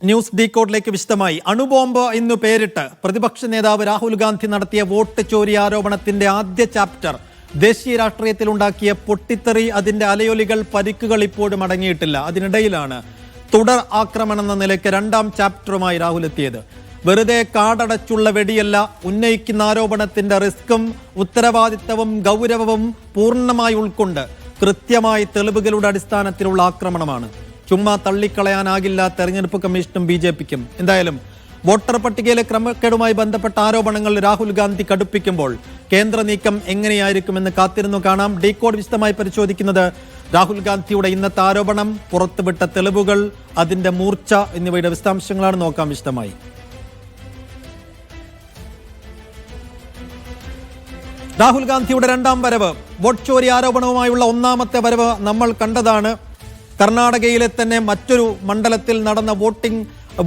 News ഡീകോഡിലേക്ക് വിശദമായി. അണുബോംബ് എന്നു പേരിട്ട് പ്രതിപക്ഷ നേതാവ് രാഹുൽ ഗാന്ധി നടത്തിയ വോട്ട് ചോരി ആരോപണത്തിന്റെ ആദ്യ ചാപ്റ്റർ ദേശീയ രാഷ്ട്രീയത്തിൽ ഉണ്ടാക്കിയ പൊട്ടിത്തെറി, അതിന്റെ അലയൊലികൾ, പരിക്കുകൾ ഇപ്പോഴും അടങ്ങിയിട്ടില്ല. അതിനിടയിലാണ് തുടർ ആക്രമണം എന്ന നിലയ്ക്ക് രണ്ടാം ചാപ്റ്ററുമായി രാഹുൽ എത്തിയത്. വെറുതെ കാടടച്ചുള്ള വെടിയല്ല, ഉന്നയിക്കുന്ന ആരോപണത്തിന്റെ റിസ്ക്കും ഉത്തരവാദിത്തവും ഗൗരവവും പൂർണ്ണമായി ഉൾക്കൊണ്ട് കൃത്യമായി തെളിവുകളുടെ അടിസ്ഥാനത്തിലുള്ള ആക്രമണമാണ്. ചുമ്മാ തള്ളിക്കളയാനാകില്ല തെരഞ്ഞെടുപ്പ് കമ്മീഷനും BJPക്കും. എന്തായാലും വോട്ടർ പട്ടികയിലെ ക്രമക്കേടുമായി ബന്ധപ്പെട്ട ആരോപണങ്ങൾ രാഹുൽ ഗാന്ധി കടുപ്പിക്കുമ്പോൾ കേന്ദ്ര നീക്കം എങ്ങനെയായിരിക്കുമെന്ന് കാത്തിരുന്നു കാണാം. ഡീകോഡ് വിശദമായി പരിശോധിക്കുന്നത് രാഹുൽ ഗാന്ധിയുടെ ഇന്നത്തെ ആരോപണം, പുറത്തുവിട്ട തെളിവുകൾ, അതിന്റെ മൂർച്ച എന്നിവയുടെ വിശദാംശങ്ങളാണ്. നോക്കാം വിശദമായി. രാഹുൽ ഗാന്ധിയുടെ രണ്ടാം വരവ്, വോട്ട് ചോരി ആരോപണവുമായുള്ള ഒന്നാമത്തെ വരവ് നമ്മൾ കണ്ടതാണ്. കർണാടകയിലെ തന്നെ മറ്റൊരു മണ്ഡലത്തിൽ നടന്ന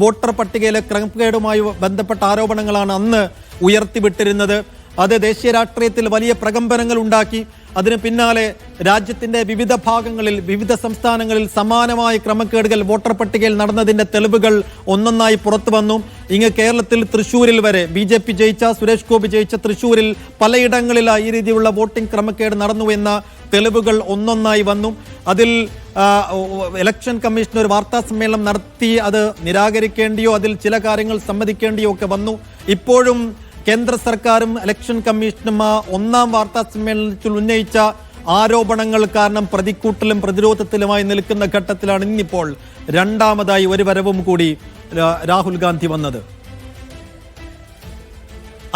വോട്ടർ പട്ടികയിലെ ക്രമക്കേടുമായി ബന്ധപ്പെട്ട ആരോപണങ്ങളാണ് അന്ന് ഉയർത്തിവിട്ടിരുന്നത്. അത് ദേശീയ രാഷ്ട്രീയത്തിൽ വലിയ പ്രകമ്പനങ്ങൾ ഉണ്ടാക്കി. അതിന് പിന്നാലെ രാജ്യത്തിന്റെ വിവിധ ഭാഗങ്ങളിൽ, വിവിധ സംസ്ഥാനങ്ങളിൽ സമാനമായ ക്രമക്കേടുകൾ വോട്ടർ പട്ടികയിൽ നടന്നതിന്റെ തെളിവുകൾ ഒന്നൊന്നായി പുറത്തു വന്നു. ഇങ്ങ് കേരളത്തിൽ തൃശ്ശൂരിൽ വരെ BJP ജയിച്ച, സുരേഷ് ഗോപി ജയിച്ച തൃശ്ശൂരിൽ പലയിടങ്ങളിലായി ഈ രീതിയിലുള്ള വോട്ടിംഗ് ക്രമക്കേട് നടന്നു എന്ന തെളിവുകൾ ഒന്നൊന്നായി വന്നു. അതിൽ ഇലക്ഷൻ കമ്മീഷൻ ഒരു വാർത്താ സമ്മേളനം നടത്തി അത് നിരാകരിക്കേണ്ടിയോ അതിൽ ചില കാര്യങ്ങൾ സമ്മതിക്കേണ്ടിയോ ഒക്കെ വന്നു. ഇപ്പോഴും കേന്ദ്ര സർക്കാരും ഇലക്ഷൻ കമ്മീഷനും ഒന്നാം വാർത്താ സമ്മേളനത്തിൽ ഉന്നയിച്ച ആരോപണങ്ങൾ കാരണം പ്രതിക്കൂട്ടിലും പ്രതിരോധത്തിലുമായി നിൽക്കുന്ന ഘട്ടത്തിലാണ് ഇന്നിപ്പോൾ രണ്ടാമതായി ഒരു വരവും കൂടി രാഹുൽ ഗാന്ധി വന്നത്.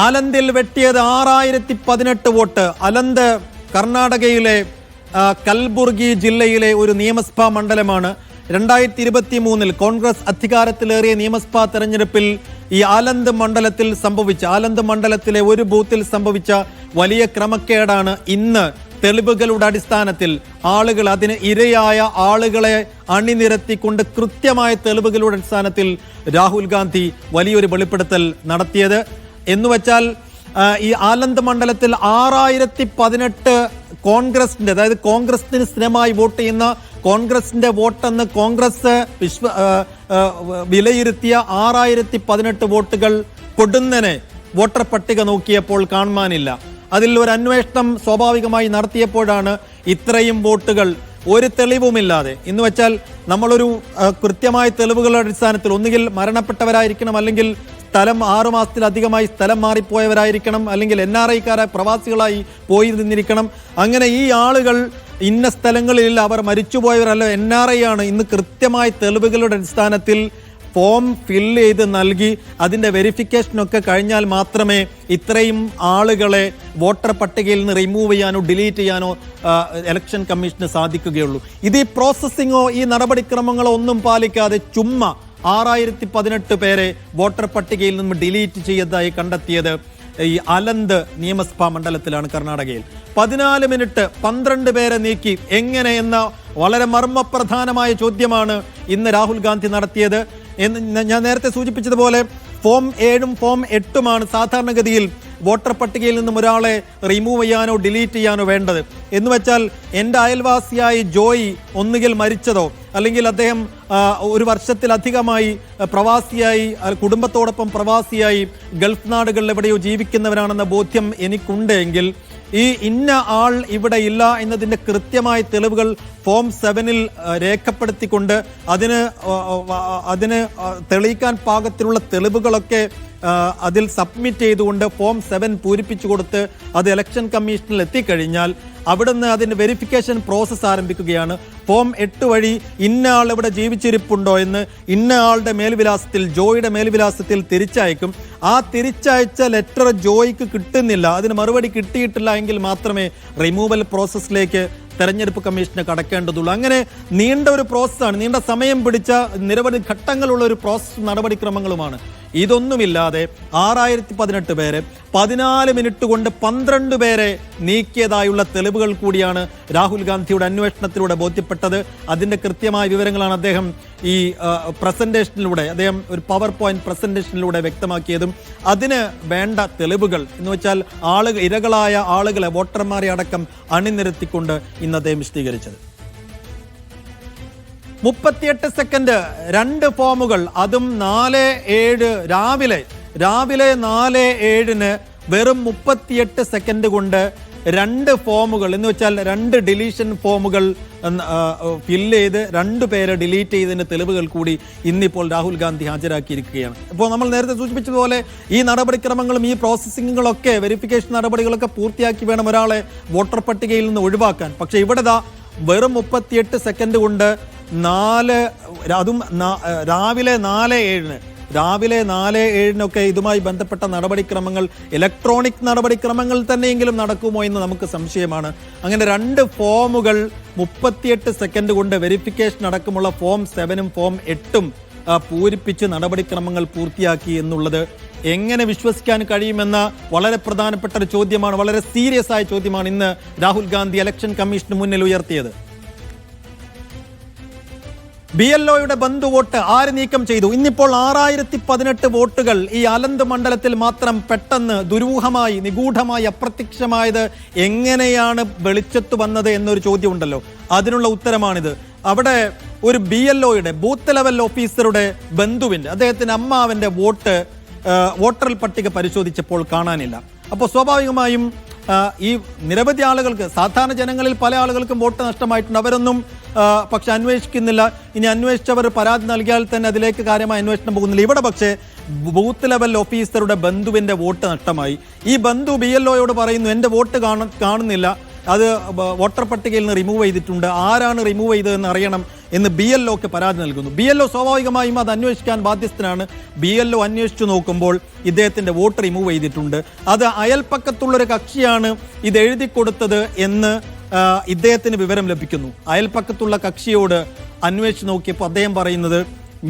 അലന്തിൽ വെട്ടിയത് 6018 വോട്ട്. അലന്ത് കർണാടകയിലെ കൽബുർഗി ജില്ലയിലെ ഒരു നിയമസഭാ മണ്ഡലമാണ്. 2023 കോൺഗ്രസ് അധികാരത്തിലേറിയ നിയമസഭാ തെരഞ്ഞെടുപ്പിൽ ഈ ആലന്ത് മണ്ഡലത്തിലെ ഒരു ബൂത്തിൽ സംഭവിച്ച വലിയ ക്രമക്കേടാണ് ഇന്ന് തെളിവുകളുടെ അടിസ്ഥാനത്തിൽ ആളുകൾ, അതിന് ഇരയായ ആളുകളെ അണിനിരത്തിക്കൊണ്ട് കൃത്യമായ തെളിവുകളുടെ അടിസ്ഥാനത്തിൽ രാഹുൽ ഗാന്ധി വലിയൊരു വെളിപ്പെടുത്തൽ നടത്തിയത്. എന്നുവെച്ചാൽ ഈ ആലന്ത് മണ്ഡലത്തിൽ 6018 കോൺഗ്രസിന്റെ, അതായത് കോൺഗ്രസിന് സ്ഥിരമായി വോട്ട് ചെയ്യുന്ന കോൺഗ്രസിന്റെ വോട്ടെന്ന് കോൺഗ്രസ് വിലയിരുത്തിയ 6018 വോട്ടുകൾ പൊടുന്നനെ വോട്ടർ പട്ടിക നോക്കിയപ്പോൾ കാണുവാനില്ല. അതിൽ ഒരു അന്വേഷണം സ്വാഭാവികമായി നടത്തിയപ്പോഴാണ് ഇത്രയും വോട്ടുകൾ ഒരു തെളിവുമില്ലാതെ, എന്ന് വെച്ചാൽ നമ്മളൊരു കൃത്യമായ തെളിവുകളുടെ അടിസ്ഥാനത്തിൽ ഒന്നുകിൽ മരണപ്പെട്ടവരായിരിക്കണം, അല്ലെങ്കിൽ സ്ഥലം 6 മാസത്തിലധികമായി സ്ഥലം മാറിപ്പോയവരായിരിക്കണം, അല്ലെങ്കിൽ NRI-കാരായ പ്രവാസികളായി പോയി നിന്നിരിക്കണം. അങ്ങനെ ഈ ആളുകൾ ഇന്ന സ്ഥലങ്ങളിൽ അവർ മരിച്ചുപോയവരല്ല, NRI ആണ്. ഇന്ന് കൃത്യമായ തെളിവുകളുടെ അടിസ്ഥാനത്തിൽ ഫോം ഫില്ല് ചെയ്ത് നൽകി അതിൻ്റെ വെരിഫിക്കേഷനൊക്കെ കഴിഞ്ഞാൽ മാത്രമേ ഇത്രയും ആളുകളെ വോട്ടർ പട്ടികയിൽ നിന്ന് റിമൂവ് ചെയ്യാനോ ഡിലീറ്റ് ചെയ്യാനോ ഇലക്ഷൻ കമ്മീഷന് സാധിക്കുകയുള്ളൂ. ഇത് ഈ പ്രോസസ്സിങ്ങോ ഈ നടപടിക്രമങ്ങളോ ഒന്നും പാലിക്കാതെ ചുമ്മാ 6018 പേരെ വോട്ടർ പട്ടികയിൽ നിന്ന് ഡിലീറ്റ് ചെയ്തതായി കണ്ടെത്തിയത് ഈ അലന്ത് നിയമസഭാ മണ്ഡലത്തിലാണ്, കർണാടകയിൽ. 14 മിനിറ്റ് 12 പേരെ നീക്കി എങ്ങനെ എന്ന വളരെ മർമ്മപ്രധാനമായ ചോദ്യമാണ് ഇന്ന് രാഹുൽ ഗാന്ധി നടത്തിയത്. ഞാൻ നേരത്തെ സൂചിപ്പിച്ചതുപോലെ ഫോം 7ഉം ഫോം 8ഉമാണ് സാധാരണഗതിയിൽ വോട്ടർ പട്ടികയിൽ നിന്നും ഒരാളെ റിമൂവ് ചെയ്യാനോ ഡിലീറ്റ് ചെയ്യാനോ വേണ്ടത്. എന്ന് വെച്ചാൽ എൻ്റെ അയൽവാസിയായി ജോയി ഒന്നുകിൽ മരിച്ചതോ അല്ലെങ്കിൽ അദ്ദേഹം ഒരു വർഷത്തിലധികമായി പ്രവാസിയായി, കുടുംബത്തോടൊപ്പം പ്രവാസിയായി ഗൾഫ് നാടുകളിൽ എവിടെയോ ജീവിക്കുന്നവരാണെന്ന ബോധ്യം എനിക്കുണ്ടെങ്കിൽ ഈ ഇന്ന ആൾ ഇവിടെ ഇല്ല എന്നതിൻ്റെ കൃത്യമായ തെളിവുകൾ ഫോം 7ൽ രേഖപ്പെടുത്തിക്കൊണ്ട് അതിന് തെളിയിക്കാൻ പാകത്തിലുള്ള തെളിവുകളൊക്കെ അതിൽ സബ്മിറ്റ് ചെയ്തുകൊണ്ട് ഫോം 7 പൂരിപ്പിച്ചു കൊടുത്ത് അത് ഇലക്ഷൻ കമ്മീഷനിൽ എത്തിക്കഴിഞ്ഞാൽ അവിടുന്ന് അതിൻ്റെ വെരിഫിക്കേഷൻ പ്രോസസ്സ് ആരംഭിക്കുകയാണ്. ഫോം 8 വഴി ഇന്ന ആൾ ഇവിടെ ജീവിച്ചിരിപ്പുണ്ടോ എന്ന് ഇന്ന ആളുടെ മേൽവിലാസത്തിൽ, ജോയിയുടെ മേൽവിലാസത്തിൽ തിരിച്ചയക്കും. ആ തിരിച്ചയച്ച ലെറ്റർ ജോയിക്ക് കിട്ടുന്നില്ല, അതിന് മറുപടി കിട്ടിയിട്ടില്ല എങ്കിൽ മാത്രമേ റിമൂവൽ പ്രോസസ്സിലേക്ക് തെരഞ്ഞെടുപ്പ് കമ്മീഷന് കടക്കേണ്ടതുള്ളൂ. അങ്ങനെ നീണ്ട ഒരു പ്രോസസ്സാണ്, നീണ്ട സമയം പിടിച്ച നിരവധി ഘട്ടങ്ങളുള്ള ഒരു പ്രോസസ് നടപടിക്രമങ്ങളുമാണ്. ഇതൊന്നുമില്ലാതെ 6018 പേരെ 14 മിനിറ്റ് കൊണ്ട് 12 പേരെ നീക്കിയതായുള്ള തെളിവുകൾ കൂടിയാണ് രാഹുൽ ഗാന്ധിയുടെ അന്വേഷണത്തിലൂടെ ബോധ്യപ്പെട്ടത്. അതിൻ്റെ കൃത്യമായ വിവരങ്ങളാണ് അദ്ദേഹം ഈ പ്രസന്റേഷനിലൂടെ, അദ്ദേഹം ഒരു പവർ പോയിന്റ് പ്രസന്റേഷനിലൂടെ വ്യക്തമാക്കിയതും. അതിന് വേണ്ട തെളിവുകൾ എന്ന് വെച്ചാൽ ഇരകളായ ആളുകളെ, വോട്ടർമാരെ അടക്കം അണിനിരത്തിക്കൊണ്ട് ഇന്ന് അദ്ദേഹം വിശദീകരിച്ചത്. 38 സെക്കൻഡ് 2 ഫോമുകൾ, അതും 4:07 രാവിലെ 4:07 വെറും 38 സെക്കൻഡ് കൊണ്ട് 2 ഫോമുകൾ എന്ന് വെച്ചാൽ 2 ഡിലീഷൻ ഫോമുകൾ ഫില്ല് ചെയ്ത് 2 പേരെ ഡിലീറ്റ് ചെയ്തതിന്റെ തെളിവുകൾ കൂടി ഇന്നിപ്പോൾ രാഹുൽ ഗാന്ധി ഹാജരാക്കിയിരിക്കുകയാണ്. ഇപ്പോൾ നമ്മൾ നേരത്തെ സൂചിപ്പിച്ചതുപോലെ ഈ നടപടിക്രമങ്ങളും ഈ പ്രോസസ്സിങ്ങുകളൊക്കെ വെരിഫിക്കേഷൻ നടപടികളൊക്കെ പൂർത്തിയാക്കി വേണം ഒരാളെ വോട്ടർ പട്ടികയിൽ നിന്ന് ഒഴിവാക്കാൻ. പക്ഷേ ഇവിടെ വെറും 38 സെക്കൻഡ് കൊണ്ട് അതും രാവിലെ 4:07 ഇതുമായി ബന്ധപ്പെട്ട നടപടിക്രമങ്ങൾ ഇലക്ട്രോണിക് നടപടിക്രമങ്ങൾ തന്നെയെങ്കിലും നടക്കുമോ എന്ന് നമുക്ക് സംശയമാണ്. അങ്ങനെ 2 ഫോമുകൾ 38 സെക്കൻഡ് കൊണ്ട് വെരിഫിക്കേഷൻ അടക്കമുള്ള ഫോം 7ഉം ഫോം 8ഉം പൂരിപ്പിച്ച് നടപടിക്രമങ്ങൾ പൂർത്തിയാക്കി എന്നുള്ളത് എങ്ങനെ വിശ്വസിക്കാൻ കഴിയുമെന്ന വളരെ പ്രധാനപ്പെട്ട ഒരു ചോദ്യമാണ്, വളരെ സീരിയസ് ആയ ചോദ്യമാണ് ഇന്ന് രാഹുൽ ഗാന്ധി ഇലക്ഷൻ കമ്മീഷന് മുന്നിൽ ഉയർത്തിയത്. BLOയുടെ ബന്ധു വോട്ട് ആര് നീക്കം ചെയ്തു? ഇന്നിപ്പോൾ 6018 വോട്ടുകൾ ഈ ആലന്ത് മണ്ഡലത്തിൽ മാത്രം പെട്ടെന്ന് ദുരൂഹമായി, നിഗൂഢമായി, അപ്രത്യക്ഷമായത് എങ്ങനെയാണ് വെളിച്ചത്ത് വന്നത് എന്നൊരു ചോദ്യം ഉണ്ടല്ലോ. അതിനുള്ള ഉത്തരമാണിത്. അവിടെ ഒരു BLOയുടെ ബൂത്ത് ലെവൽ ഓഫീസറുടെ ബന്ധുവിൻ്റെ, അദ്ദേഹത്തിൻ്റെ അമ്മാവൻ്റെ വോട്ടർ പട്ടിക പരിശോധിച്ചപ്പോൾ കാണാനില്ല. അപ്പോൾ സ്വാഭാവികമായും ഈ നിരവധി ആളുകൾക്ക്, സാധാരണ ജനങ്ങളിൽ പല ആളുകൾക്കും വോട്ട് നഷ്ടമായിട്ടുണ്ട്. അവരൊന്നും പക്ഷെ അന്വേഷിക്കുന്നില്ല. ഇനി അന്വേഷിച്ചവർ പരാതി നൽകിയാൽ തന്നെ അതിലേക്ക് കാര്യമായ അന്വേഷണം പോകുന്നില്ല. ഇവിടെ പക്ഷേ ബൂത്ത് ലെവൽ ഓഫീസറുടെ ബന്ധുവിൻ്റെ വോട്ട് നഷ്ടമായി. ഈ ബന്ധു BLOയോട് പറയുന്നു, എൻ്റെ വോട്ട് കാണുന്നില്ല, അത് വോട്ടർ പട്ടികയിൽ നിന്ന് റിമൂവ് ചെയ്തിട്ടുണ്ട്, ആരാണ് റിമൂവ് ചെയ്തതെന്ന് അറിയണം എന്ന് BLOക്ക് പരാതി നൽകുന്നു. BLO സ്വാഭാവികമായും അത് അന്വേഷിക്കാൻ ബാധ്യസ്ഥനാണ്. BLO അന്വേഷിച്ചു നോക്കുമ്പോൾ ഇദ്ദേഹത്തിൻ്റെ വോട്ട് റിമൂവ് ചെയ്തിട്ടുണ്ട്. അത് അയൽപ്പക്കത്തുള്ളൊരു കക്ഷിയാണ് ഇത് എഴുതി കൊടുത്തത് എന്ന് ഇദ്ദേഹത്തിന് വിവരം ലഭിക്കുന്നു. അയൽപ്പക്കത്തുള്ള കക്ഷിയോട് അന്വേഷിച്ച് നോക്കിയപ്പോൾ അദ്ദേഹം പറയുന്നത്,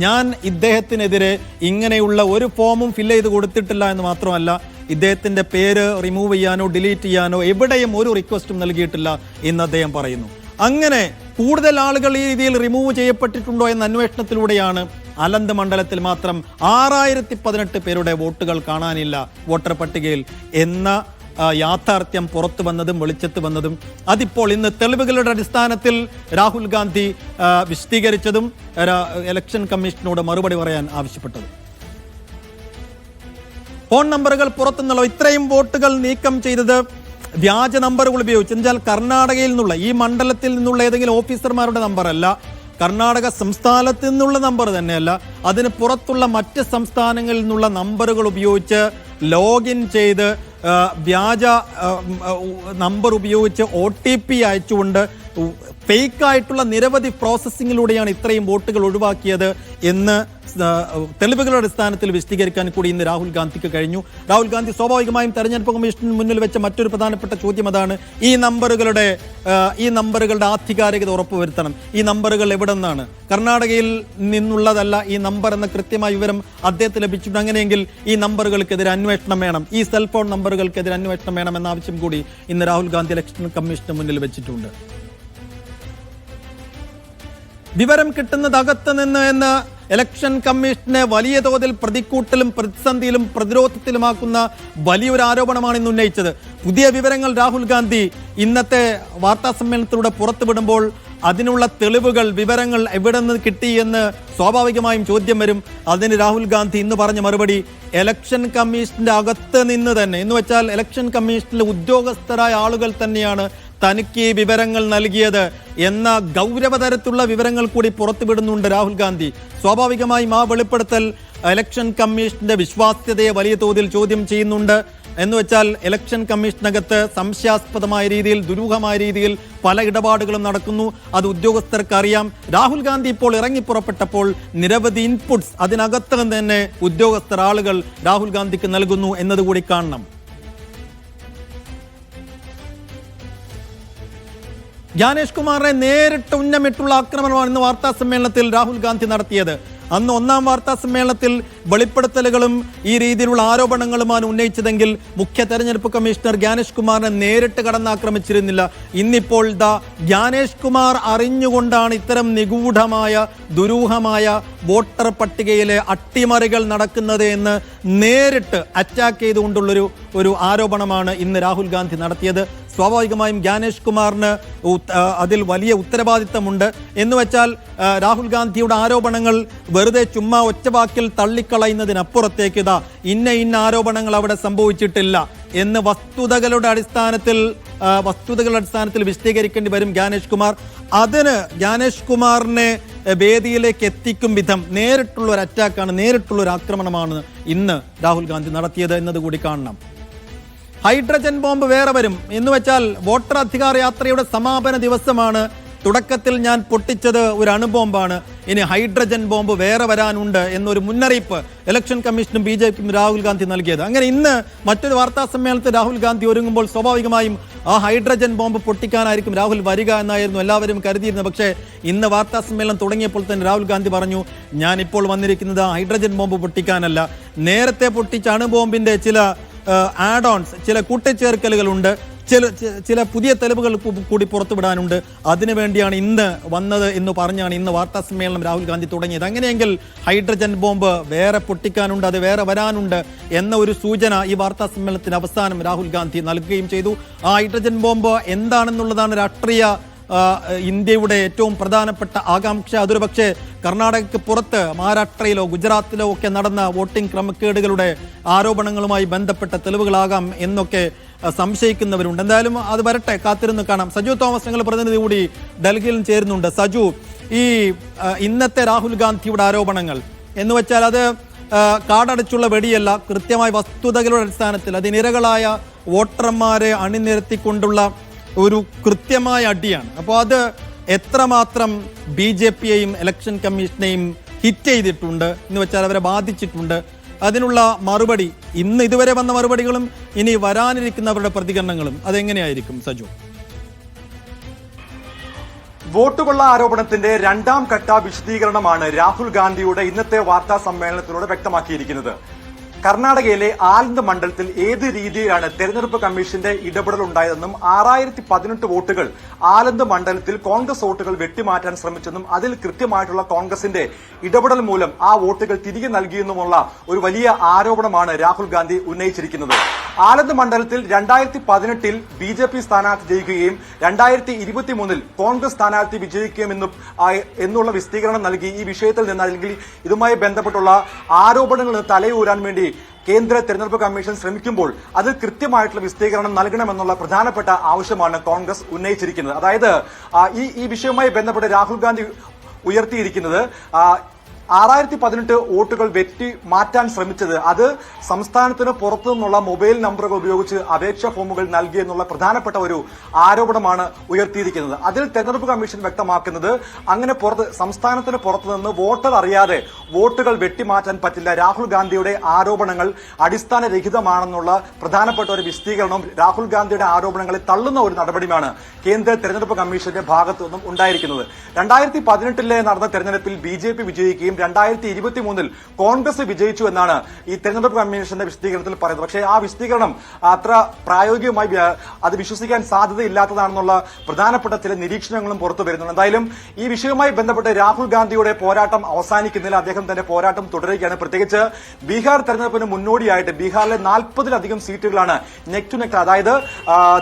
ഞാൻ ഇദ്ദേഹത്തിനെതിരെ ഇങ്ങനെയുള്ള ഒരു ഫോമും ഫില്ല് ചെയ്ത് കൊടുത്തിട്ടില്ല എന്ന് മാത്രമല്ല, ഇദ്ദേഹത്തിൻ്റെ പേര് റിമൂവ് ചെയ്യാനോ ഡിലീറ്റ് ചെയ്യാനോ എവിടെയും ഒരു റിക്വസ്റ്റും നൽകിയിട്ടില്ല എന്ന് അദ്ദേഹം പറയുന്നു. അങ്ങനെ കൂടുതൽ ആളുകൾ ഈ രീതിയിൽ റിമൂവ് ചെയ്യപ്പെട്ടിട്ടുണ്ടോ എന്ന അന്വേഷണത്തിലൂടെയാണ് ആലന്ത് മണ്ഡലത്തിൽ മാത്രം 6018 പേരുടെ വോട്ടുകൾ കാണാനില്ല വോട്ടർ പട്ടികയിൽ എന്ന യാഥാർത്ഥ്യം പുറത്തു വന്നതും വെളിച്ചത്ത് വന്നതും. അതിപ്പോൾ ഇന്ന് തെളിവുകളുടെ അടിസ്ഥാനത്തിൽ രാഹുൽ ഗാന്ധി വിശദീകരിച്ചതും ഇലക്ഷൻ കമ്മീഷനോട് മറുപടി പറയാൻ ആവശ്യപ്പെട്ടതും. ഫോൺ നമ്പറുകൾ പുറത്തുനിന്നുള്ള ഇത്രയും വോട്ടുകൾ നീക്കം ചെയ്തത് വ്യാജ നമ്പറുകൾ ഉപയോഗിച്ച്, എന്നുവെച്ചാൽ കർണാടകയിൽ നിന്നുള്ള, ഈ മണ്ഡലത്തിൽ നിന്നുള്ള ഏതെങ്കിലും ഓഫീസർമാരുടെ നമ്പറല്ല, കർണാടക സംസ്ഥാനത്ത് നിന്നുള്ള നമ്പർ തന്നെയല്ല, അതിന് പുറത്തുള്ള മറ്റ് സംസ്ഥാനങ്ങളിൽ നിന്നുള്ള നമ്പറുകൾ ഉപയോഗിച്ച് ലോഗിൻ ചെയ്ത് വ്യാജ നമ്പർ ഉപയോഗിച്ച് OTP അയച്ചുകൊണ്ട് ഫേക്കായിട്ടുള്ള നിരവധി പ്രോസസ്സിങ്ങിലൂടെയാണ് ഇത്രയും വോട്ടുകൾ ഒഴിവാക്കിയത് എന്ന് തെളിവുകളുടെ അടിസ്ഥാനത്തിൽ വിശദീകരിക്കാൻ കൂടി ഇന്ന് രാഹുൽ ഗാന്ധിക്ക് കഴിഞ്ഞു. രാഹുൽ ഗാന്ധി സ്വാഭാവികമായും തെരഞ്ഞെടുപ്പ് കമ്മീഷന് മുന്നിൽ വെച്ച മറ്റൊരു പ്രധാനപ്പെട്ട ചോദ്യം അതാണ്, ഈ നമ്പറുകളുടെ ആധികാരികത ഉറപ്പുവരുത്തണം. ഈ നമ്പറുകൾ എവിടെ നിന്നാണ്? കർണാടകയിൽ നിന്നുള്ളതല്ല ഈ നമ്പർ എന്ന കൃത്യമായ വിവരം അദ്ദേഹത്തിന് ലഭിച്ചിട്ടുണ്ട്. അങ്ങനെയെങ്കിൽ ഈ നമ്പറുകൾക്കെതിരെ അന്വേഷണം വേണം, ഈ സെൽഫോൺ നമ്പറുകൾക്കെതിരെ അന്വേഷണം വേണം എന്ന ആവശ്യം കൂടി ഇന്ന് രാഹുൽ ഗാന്ധി ഇലക്ഷൻ കമ്മീഷന് മുന്നിൽ വെച്ചിട്ടുണ്ട്. വിവരം കിട്ടുന്നത് അകത്ത് നിന്ന് എന്ന് ഇലക്ഷൻ കമ്മീഷനെ വലിയ തോതിൽ പ്രതിക്കൂട്ടിലും പ്രതിസന്ധിയിലും പ്രതിരോധത്തിലുമാക്കുന്ന വലിയൊരു ആരോപണമാണ് ഇന്ന് ഉന്നയിച്ചത്. പുതിയ വിവരങ്ങൾ രാഹുൽ ഗാന്ധി ഇന്നത്തെ വാർത്താ സമ്മേളനത്തിലൂടെ പുറത്തുവിടുമ്പോൾ അതിനുള്ള തെളിവുകൾ, വിവരങ്ങൾ എവിടെ നിന്ന് കിട്ടി എന്ന് സ്വാഭാവികമായും ചോദ്യം വരും. അതിന് രാഹുൽ ഗാന്ധി ഇന്ന് പറഞ്ഞ മറുപടി, ഇലക്ഷൻ കമ്മീഷന്റെ അകത്ത് നിന്ന് തന്നെ, എന്ന് വെച്ചാൽ ഇലക്ഷൻ കമ്മീഷനിലെ ഉദ്യോഗസ്ഥരായ ആളുകൾ തന്നെയാണ് തനിക്ക് വിവരങ്ങൾ നൽകിയത് എന്ന ഗൗരവതരത്തിലുള്ള വിവരങ്ങൾ കൂടി പുറത്തുവിടുന്നുണ്ട് രാഹുൽ ഗാന്ധി. സ്വാഭാവികമായും ആ വെളിപ്പെടുത്തൽ ഇലക്ഷൻ കമ്മീഷന്റെ വിശ്വാസ്യതയെ വലിയ തോതിൽ ചോദ്യം ചെയ്യുന്നുണ്ട്. എന്ന് വെച്ചാൽ ഇലക്ഷൻ കമ്മീഷനകത്ത് സംശയാസ്പദമായ രീതിയിൽ, ദുരൂഹമായ രീതിയിൽ പല ഇടപാടുകളും നടക്കുന്നു. അത് ഉദ്യോഗസ്ഥർക്ക് അറിയാം. രാഹുൽ ഗാന്ധി ഇപ്പോൾ ഇറങ്ങി പുറപ്പെട്ടപ്പോൾ നിരവധി ഇൻപുട്സ് അതിനകത്ത് തന്നെ ഉദ്യോഗസ്ഥർ, ആളുകൾ രാഹുൽ ഗാന്ധിക്ക് നൽകുന്നു എന്നതുകൂടി കാണണം. ജ്ഞാനേഷ് കുമാറിനെ നേരിട്ട് ഉന്നമിട്ടുള്ള ആക്രമണമാണ് ഇന്ന് വാർത്താ സമ്മേളനത്തിൽ രാഹുൽ ഗാന്ധി നടത്തിയത്. അന്ന് ഒന്നാം വാർത്താ സമ്മേളനത്തിൽ വെളിപ്പെടുത്തലുകളും ഈ രീതിയിലുള്ള ആരോപണങ്ങളുമാണ് ഉന്നയിച്ചതെങ്കിൽ മുഖ്യ തെരഞ്ഞെടുപ്പ് കമ്മീഷണർ ജ്ഞാനേഷ് കുമാറിനെ നേരിട്ട് കടന്നാക്രമിച്ചിരുന്നില്ല. ഇന്നിപ്പോൾ ജ്ഞാനേഷ് കുമാർ അറിഞ്ഞുകൊണ്ടാണ് ഇത്തരം നിഗൂഢമായ, ദുരൂഹമായ വോട്ടർ പട്ടികയിലെ അട്ടിമറികൾ നടക്കുന്നത് എന്ന് നേരിട്ട് അറ്റാക്ക് ചെയ്തുകൊണ്ടുള്ളൊരു ആരോപണമാണ് ഇന്ന് രാഹുൽ ഗാന്ധി നടത്തിയത്. സ്വാഭാവികമായും ജ്ഞാനേഷ് കുമാറിന് അതിൽ വലിയ ഉത്തരവാദിത്തമുണ്ട്. എന്ന് വെച്ചാൽ രാഹുൽ ഗാന്ധിയുടെ ആരോപണങ്ങൾ വെറുതെ ചുമ്മാ ഒറ്റവാക്കിൽ തള്ളിക്കളയുന്നതിനപ്പുറത്തേക്ക് ഇന്ന ആരോപണങ്ങൾ അവിടെ സംഭവിച്ചിട്ടില്ല എന്ന് വസ്തുതകളുടെ അടിസ്ഥാനത്തിൽ വിശദീകരിക്കേണ്ടി വരും ജ്ഞാനേഷ് കുമാർ. അതിന് ജ്ഞാനേഷ് കുമാറിനെ വേദിയിലേക്ക് എത്തിക്കും വിധം നേരിട്ടുള്ള ഒരു അറ്റാക്കാണ്, നേരിട്ടുള്ള ഒരു ആക്രമണമാണ് ഇന്ന് രാഹുൽ ഗാന്ധി നടത്തിയത് എന്നതുകൂടി കാണണം. ഹൈഡ്രജൻ ബോംബ് വേറെ വരും എന്ന് വെച്ചാൽ വോട്ടർ അധികാര യാത്രയുടെ സമാപന ദിവസമാണ്. തുടക്കത്തിൽ ഞാൻ പൊട്ടിച്ചത് ഒരു അണുബോംബാണ്, ഇനി ഹൈഡ്രജൻ ബോംബ് വേറെ വരാനുണ്ട് എന്നൊരു മുന്നറിയിപ്പ് ഇലക്ഷൻ കമ്മീഷനും BJPയും രാഹുൽ ഗാന്ധി നൽകിയത്. അങ്ങനെ ഇന്ന് മറ്റൊരു വാർത്താ സമ്മേളനത്തിൽ രാഹുൽ ഗാന്ധി ഒരുങ്ങുമ്പോൾ സ്വാഭാവികമായും ആ ഹൈഡ്രജൻ ബോംബ് പൊട്ടിക്കാനായിരിക്കും രാഹുൽ വരിക എന്നായിരുന്നു എല്ലാവരും കരുതിയിരുന്നത്. പക്ഷേ ഇന്ന് വാർത്താ സമ്മേളനം തുടങ്ങിയപ്പോൾ തന്നെ രാഹുൽ ഗാന്ധി പറഞ്ഞു, ഞാൻ ഇപ്പോൾ വന്നിരിക്കുന്നത് ഹൈഡ്രജൻ ബോംബ് പൊട്ടിക്കാനല്ല, നേരത്തെ പൊട്ടിച്ച അണുബോംബിന്റെ ചില ആഡ് ഓൺസ്, ചില കൂട്ടിച്ചേർക്കലുകളുണ്ട്, ചില പുതിയ തെളിവുകൾ കൂടി പുറത്തുവിടാനുണ്ട്, അതിനുവേണ്ടിയാണ് ഇന്ന് വന്നത് എന്ന് പറഞ്ഞാണ് ഇന്ന് വാർത്താ സമ്മേളനം രാഹുൽ ഗാന്ധി തുടങ്ങിയത്. അങ്ങനെയെങ്കിൽ ഹൈഡ്രജൻ ബോംബ് വേറെ പൊട്ടിക്കാനുണ്ട്, അത് വേറെ വരാനുണ്ട് എന്ന ഒരു സൂചന ഈ വാർത്താ സമ്മേളനത്തിന് അവസാനം രാഹുൽ ഗാന്ധി നൽകുകയും ചെയ്തു. ആ ഹൈഡ്രജൻ ബോംബ് എന്താണെന്നുള്ളതാണ് രാഷ്ട്രീയ ഇന്ത്യയുടെ ഏറ്റവും പ്രധാനപ്പെട്ട ആകാംക്ഷ. അതൊരു പക്ഷേ കർണാടകയ്ക്ക് പുറത്ത് മഹാരാഷ്ട്രയിലോ ഗുജറാത്തിലോ ഒക്കെ നടന്ന വോട്ടിംഗ് ക്രമക്കേടുകളുടെ ആരോപണങ്ങളുമായി ബന്ധപ്പെട്ട തെളിവുകളാകാം എന്നൊക്കെ സംശയിക്കുന്നവരുണ്ട്. എന്തായാലും അത് വരട്ടെ, കാത്തിരുന്ന് കാണാം. സജു തോമസ് ഞങ്ങൾ പ്രതിനിധി കൂടി ഡൽഹിയിൽ ചേരുന്നുണ്ട്. സജു, ഈ ഇന്നത്തെ രാഹുൽ ഗാന്ധിയുടെ ആരോപണങ്ങൾ എന്ന് വെച്ചാൽ അത് കാടടച്ചുള്ള വെടിയല്ല, കൃത്യമായ വസ്തുതകളുടെ അടിസ്ഥാനത്തിൽ അതിനിരകളായ വോട്ടർമാരെ അണിനിരത്തിക്കൊണ്ടുള്ള ഒരു കൃത്യമായ അടിയാണ്. അപ്പോൾ അത് എത്രമാത്രം BJPയെയും ഇലക്ഷൻ കമ്മീഷനെയും ഹിറ്റ് ചെയ്തിട്ടുണ്ട് എന്ന് വെച്ചാൽ അവരെ ബാധിച്ചിട്ടുണ്ട്. അതിനുള്ള മറുപടി, ഇതുവരെ വന്ന മറുപടികളും ഇനി വരാനിരിക്കുന്നവരുടെ പ്രതികരണങ്ങളും അതെങ്ങനെയായിരിക്കും സജു? വോട്ടുകൊള്ള ആരോപണത്തിന്റെ രണ്ടാം ഘട്ട വിശദീകരണമാണ് രാഹുൽ ഗാന്ധിയുടെ ഇന്നത്തെ വാർത്താ സമ്മേളനത്തിലൂടെ വ്യക്തമാക്കിയിരിക്കുന്നത്. കർണാടകയിലെ ആലന്ത് മണ്ഡലത്തിൽ ഏത് രീതിയിലാണ് തെരഞ്ഞെടുപ്പ് കമ്മീഷന്റെ ഇടപെടൽ ഉണ്ടായതെന്നും 6018 വോട്ടുകൾ ആലന്ത് മണ്ഡലത്തിൽ കോൺഗ്രസ് വോട്ടുകൾ വെട്ടിമാറ്റാൻ ശ്രമിച്ചെന്നും അതിൽ കൃത്യമായിട്ടുള്ള കോൺഗ്രസിന്റെ ഇടപെടൽ മൂലം ആ വോട്ടുകൾ തിരികെ നൽകിയെന്നുമുള്ള ഒരു വലിയ ആരോപണമാണ് രാഹുൽ ഗാന്ധി ഉന്നയിച്ചിരിക്കുന്നത്. ആലന്ത് മണ്ഡലത്തിൽ 2018 BJP സ്ഥാനാർത്ഥി ജയിക്കുകയും 2023 കോൺഗ്രസ് സ്ഥാനാർത്ഥി വിജയിക്കുകയും എന്നുള്ള വിശദീകരണം നൽകി ഈ വിഷയത്തിൽ നിന്ന് അല്ലെങ്കിൽ ഇതുമായി ബന്ധപ്പെട്ടുള്ള ആരോപണങ്ങളിൽ നിന്ന് തലയൂരാൻ വേണ്ടി കേന്ദ്ര തെരഞ്ഞെടുപ്പ് കമ്മീഷൻ ശ്രമിക്കുമ്പോൾ അത് കൃത്യമായിട്ടുള്ള വിശദീകരണം നൽകണമെന്നുള്ള പ്രധാനപ്പെട്ട ആവശ്യമാണ് കോൺഗ്രസ് ഉന്നയിച്ചിരിക്കുന്നത്. അതായത് ഈ വിഷയവുമായി ബന്ധപ്പെട്ട് രാഹുൽ ഗാന്ധി ഉയർത്തിയിരിക്കുന്നത് 6018 വോട്ടുകൾ വെട്ടി മാറ്റാൻ ശ്രമിച്ചത് അത് സംസ്ഥാനത്തിന് പുറത്തു നിന്നുള്ള മൊബൈൽ നമ്പറുകൾ ഉപയോഗിച്ച് അപേക്ഷാ ഫോമുകൾ നൽകി എന്നുള്ള പ്രധാനപ്പെട്ട ഒരു ആരോപണമാണ് ഉയർത്തിയിരിക്കുന്നത്. അതിൽ തെരഞ്ഞെടുപ്പ് കമ്മീഷൻ വ്യക്തമാക്കുന്നത് അങ്ങനെ സംസ്ഥാനത്തിന് പുറത്തുനിന്ന് വോട്ടർ അറിയാതെ വോട്ടുകൾ വെട്ടിമാറ്റാൻ പറ്റില്ല, രാഹുൽ ഗാന്ധിയുടെ ആരോപണങ്ങൾ അടിസ്ഥാനരഹിതമാണെന്നുള്ള പ്രധാനപ്പെട്ട ഒരു വിശദീകരണവും രാഹുൽ ഗാന്ധിയുടെ ആരോപണങ്ങളെ തള്ളുന്ന ഒരു നടപടിയുമാണ് കേന്ദ്ര തെരഞ്ഞെടുപ്പ് കമ്മീഷന്റെ ഭാഗത്തു നിന്നും ഉണ്ടായിരിക്കുന്നത്. 2018 നടന്ന തെരഞ്ഞെടുപ്പിൽ BJP വിജയിക്കുകയും 2023 കോൺഗ്രസ് വിജയിച്ചു എന്നാണ് ഈ തെരഞ്ഞെടുപ്പ് കമ്മീഷന്റെ വിശദീകരണത്തിൽ പറയുന്നത്. പക്ഷേ ആ വിശദീകരണം അത്ര പ്രായോഗികമായി അത് വിശ്വസിക്കാൻ സാധ്യതയില്ലാത്തതാണെന്നുള്ള പ്രധാനപ്പെട്ട ചില നിരീക്ഷണങ്ങളും പുറത്തു വരുന്നുണ്ട്. എന്തായാലും ഈ വിഷയവുമായി ബന്ധപ്പെട്ട് രാഹുൽ ഗാന്ധിയുടെ പോരാട്ടം അവസാനിക്കുന്നില്ല, അദ്ദേഹം തന്റെ പോരാട്ടം തുടരുകയാണ്. പ്രത്യേകിച്ച് ബീഹാർ തെരഞ്ഞെടുപ്പിന് മുന്നോടിയായിട്ട് ബീഹാറിലെ 40-ലധികം സീറ്റുകളാണ് നെക്ക് ടു നെക്ക്, അതായത്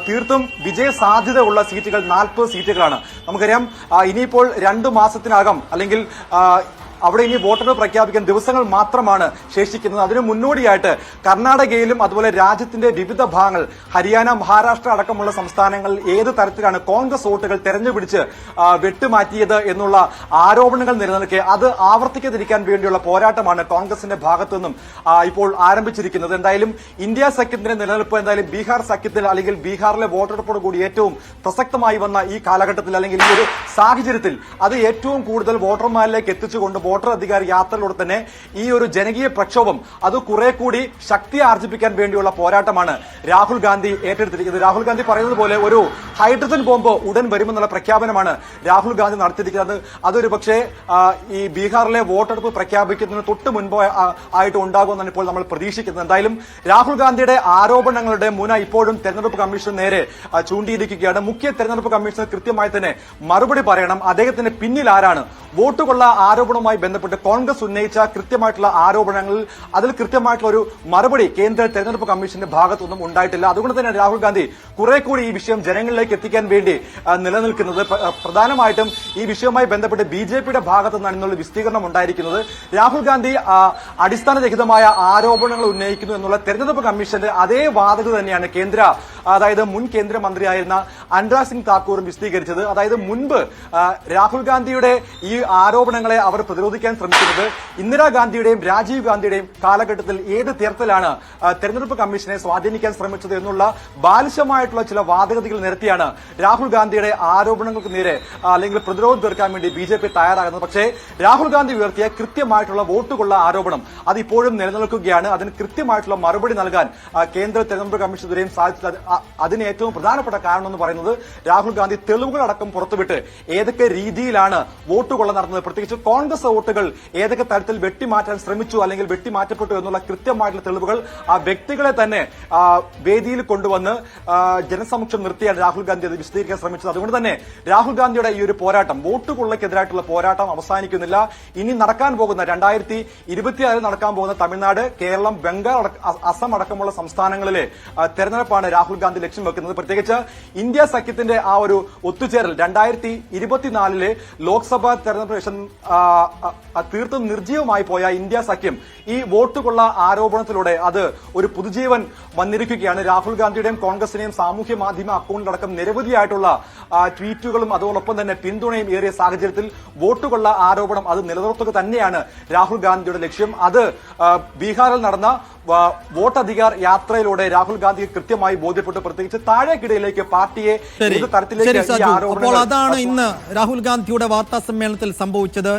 തീർത്തും വിജയ സാധ്യത ഉള്ള സീറ്റുകൾ 40 സീറ്റുകളാണ്. നമുക്കറിയാം ഇനിയിപ്പോൾ 2 മാസത്തിനകം അല്ലെങ്കിൽ അവിടെ ഇനി വോട്ടെടുപ്പ് പ്രഖ്യാപിക്കാൻ ദിവസങ്ങൾ മാത്രമാണ് ശേഷിക്കുന്നത്. അതിനു മുന്നോടിയായിട്ട് കർണാടകയിലും അതുപോലെ രാജ്യത്തിന്റെ വിവിധ ഭാഗങ്ങൾ ഹരിയാന, മഹാരാഷ്ട്ര അടക്കമുള്ള സംസ്ഥാനങ്ങളിൽ ഏത് തരത്തിലാണ് കോൺഗ്രസ് വോട്ടുകൾ തെരഞ്ഞുപിടിച്ച് വെട്ടുമാറ്റിയത് എന്നുള്ള ആരോപണങ്ങൾ നിലനിൽക്കെ അത് ആവർത്തിക്കാതിരിക്കാൻ വേണ്ടിയുള്ള പോരാട്ടമാണ് കോൺഗ്രസിന്റെ ഭാഗത്തു നിന്നും ഇപ്പോൾ ആരംഭിച്ചിരിക്കുന്നത്. എന്തായാലും ഇന്ത്യ സഖ്യത്തിന്റെ നിലനിൽപ്പ് എന്തായാലും ബീഹാർ സഖ്യത്തിൽ അല്ലെങ്കിൽ ബീഹാറിലെ വോട്ടെടുപ്പോട് കൂടി ഏറ്റവും പ്രസക്തമായി വന്ന ഈ കാലഘട്ടത്തിൽ അല്ലെങ്കിൽ ഈ ഒരു സാഹചര്യത്തിൽ അത് ഏറ്റവും കൂടുതൽ വോട്ടർമാരിലേക്ക് എത്തിച്ചുകൊണ്ട് വോട്ടർ അധികാര യാത്രയിലൂടെ തന്നെ ഈ ഒരു ജനകീയ പ്രക്ഷോഭം അത് കുറെ കൂടി ശക്തി ആർജിപ്പിക്കാൻ വേണ്ടിയുള്ള പോരാട്ടമാണ് രാഹുൽ ഗാന്ധി ഏറ്റെടുത്തിരിക്കുന്നത്. രാഹുൽ ഗാന്ധി പറയുന്നത് പോലെ ഒരു ഹൈഡ്രജൻ ബോംബ് ഉടൻ വരുമെന്നുള്ള പ്രഖ്യാപനമാണ് രാഹുൽ ഗാന്ധി നടത്തിയിരിക്കുന്നത്. അതൊരു പക്ഷേ ഈ ബീഹാറിലെ വോട്ടെടുപ്പ് പ്രഖ്യാപിക്കുന്നതിന് തൊട്ട് മുൻപ് ആയിട്ട് ഉണ്ടാകുമെന്നാണ് ഇപ്പോൾ നമ്മൾ പ്രതീക്ഷിക്കുന്നത്. എന്തായാലും രാഹുൽ ഗാന്ധിയുടെ ആരോപണങ്ങളുടെ മുന ഇപ്പോഴും തെരഞ്ഞെടുപ്പ് കമ്മീഷൻ നേരെ ചൂണ്ടിയിരിക്കുകയാണ്. മുഖ്യ തെരഞ്ഞെടുപ്പ് കമ്മീഷണർ കൃത്യമായി തന്നെ മറുപടി പറയണം. അദ്ദേഹത്തിന് പിന്നിൽ ആരാണ്, വോട്ടുകൊള്ള ആരോപണവുമായി ബന്ധപ്പെട്ട് കോൺഗ്രസ് ഉന്നയിച്ച കൃത്യമായിട്ടുള്ള ആരോപണങ്ങളിൽ അതിൽ കൃത്യമായിട്ടുള്ള ഒരു മറുപടി കേന്ദ്ര തെരഞ്ഞെടുപ്പ് കമ്മീഷന്റെ ഭാഗത്തൊന്നും ഉണ്ടായിട്ടില്ല. അതുകൊണ്ട് തന്നെ രാഹുൽ ഗാന്ധി കുറെ കൂടി ഈ വിഷയം ജനങ്ങളിലേക്ക് എത്തിക്കാൻ വേണ്ടി നിലനിൽക്കുന്നത്. പ്രധാനമായിട്ടും ഈ വിഷയവുമായി ബന്ധപ്പെട്ട് ബിജെപിയുടെ ഭാഗത്തു നിന്നുള്ള വിസ്തീർണം ഉണ്ടായിരിക്കുന്നത്. രാഹുൽ ഗാന്ധി അടിസ്ഥാനരഹിതമായ ആരോപണങ്ങൾ ഉന്നയിക്കുന്നു എന്നുള്ള തെരഞ്ഞെടുപ്പ് കമ്മീഷന്റെ അതേ വാദഗതി തന്നെയാണ് അതായത് മുൻ കേന്ദ്രമന്ത്രിയായിരുന്ന അനുരാഗ് സിംഗ് താക്കൂറും വിശദീകരിച്ചത്. അതായത് മുൻപ് രാഹുൽ ഗാന്ധിയുടെ ഈ ആരോപണങ്ങളെ അവർ പ്രതിരോധിക്കാൻ ശ്രമിക്കുന്നത് ഇന്ദിരാഗാന്ധിയുടെയും രാജീവ് ഗാന്ധിയുടെയും കാലഘട്ടത്തിൽ ഏത് തരത്തിലാണ് തെരഞ്ഞെടുപ്പ് കമ്മീഷനെ സ്വാധീനിക്കാൻ ശ്രമിച്ചത് എന്നുള്ള ബാലിശമായിട്ടുള്ള ചില വാദഗതികൾ നിരത്തിയാണ് രാഹുൽ ഗാന്ധിയുടെ ആരോപണങ്ങൾക്ക് നേരെ അല്ലെങ്കിൽ പ്രതിരോധം തീർക്കാൻ വേണ്ടി ബിജെപി തയ്യാറാകുന്നത്. പക്ഷേ രാഹുൽ ഗാന്ധി ഉയർത്തിയ കൃത്യമായിട്ടുള്ള വോട്ടുകൊള്ള ആരോപണം അത് ഇപ്പോഴും നിലനിൽക്കുകയാണ്. അതിന് കൃത്യമായിട്ടുള്ള മറുപടി നൽകാൻ കേന്ദ്ര തെരഞ്ഞെടുപ്പ് കമ്മീഷൻ ഇതുവരെയും സാധിച്ചില്ല. അതിന് ഏറ്റവും പ്രധാനപ്പെട്ട കാരണം എന്ന് പറയുന്നത് രാഹുൽ ഗാന്ധി തെളിവുകളടക്കം പുറത്തുവിട്ട് ഏതൊക്കെ രീതിയിലാണ് വോട്ടുകൊള്ള നടന്നത്, പ്രത്യേകിച്ച് കോൺഗ്രസ് വോട്ടുകൾ ഏതൊക്കെ തരത്തിൽ വെട്ടിമാറ്റാൻ ശ്രമിച്ചു അല്ലെങ്കിൽ വെട്ടിമാറ്റപ്പെട്ടു എന്നുള്ള കൃത്യമായിട്ടുള്ള തെളിവുകൾ ആ വ്യക്തികളെ തന്നെ വേദിയിൽ കൊണ്ടുവന്ന് ജനസമക്ഷം നിർത്തിയാണ് രാഹുൽ ഗാന്ധി അത് വിശദീകരിക്കാൻ ശ്രമിച്ചത്. അതുകൊണ്ട് തന്നെ രാഹുൽ ഗാന്ധിയുടെ ഈ ഒരു പോരാട്ടം വോട്ടുകൊള്ളക്കെതിരായിട്ടുള്ള പോരാട്ടം അവസാനിക്കുന്നില്ല. ഇനി നടക്കാൻ പോകുന്ന 2026 നടക്കാൻ പോകുന്ന തമിഴ്നാട്, കേരളം, ബംഗാൾ, അസം അടക്കമുള്ള സംസ്ഥാനങ്ങളിലെ തെരഞ്ഞെടുപ്പാണ് രാഹുൽ ഗാന്ധി ലക്ഷ്യം വെക്കുന്നത്. പ്രത്യേകിച്ച് ഇന്ത്യ സഖ്യത്തിന്റെ ആ ഒരു ഒത്തുചേരൽ 2024 ലോക്സഭാ തെരഞ്ഞെടുപ്പ് ശേഷം തീർത്തും നിർജ്ജീവമായി പോയ ഇന്ത്യ സഖ്യം ഈ വോട്ടുകൊള്ള ആരോപണത്തിലൂടെ അത് ഒരു പുതുജീവൻ വന്നിരിക്കുകയാണ്. രാഹുൽ ഗാന്ധിയുടെയും കോൺഗ്രസിന്റെയും സാമൂഹ്യ മാധ്യമ അക്കൌണ്ടിലടക്കം നിരവധിയായിട്ടുള്ള ട്വീറ്റുകളും അതോടൊപ്പം തന്നെ പിന്തുണയും ഏറിയ സാഹചര്യത്തിൽ വോട്ടുകൊള്ള ആരോപണം അത് നിലനിർത്തുക തന്നെയാണ് രാഹുൽ ഗാന്ധിയുടെ ലക്ഷ്യം. അത് ബീഹാറിൽ നടന്ന വോട്ടധികാർ യാത്രയിലൂടെ രാഹുൽ ഗാന്ധി കൃത്യമായി ബോധ്യപ്പെട്ടു. പ്രത്യേകിച്ച് താഴേക്കിടയിലേക്ക് പാർട്ടിയെ ഏത് തരത്തിലേക്ക് അപ്പോൾ അതാണ് ഇന്ന് രാഹുൽ ഗാന്ധിയുടെ വാർത്താ സമ്മേളനത്തിൽ സംഭവിച്ചത്.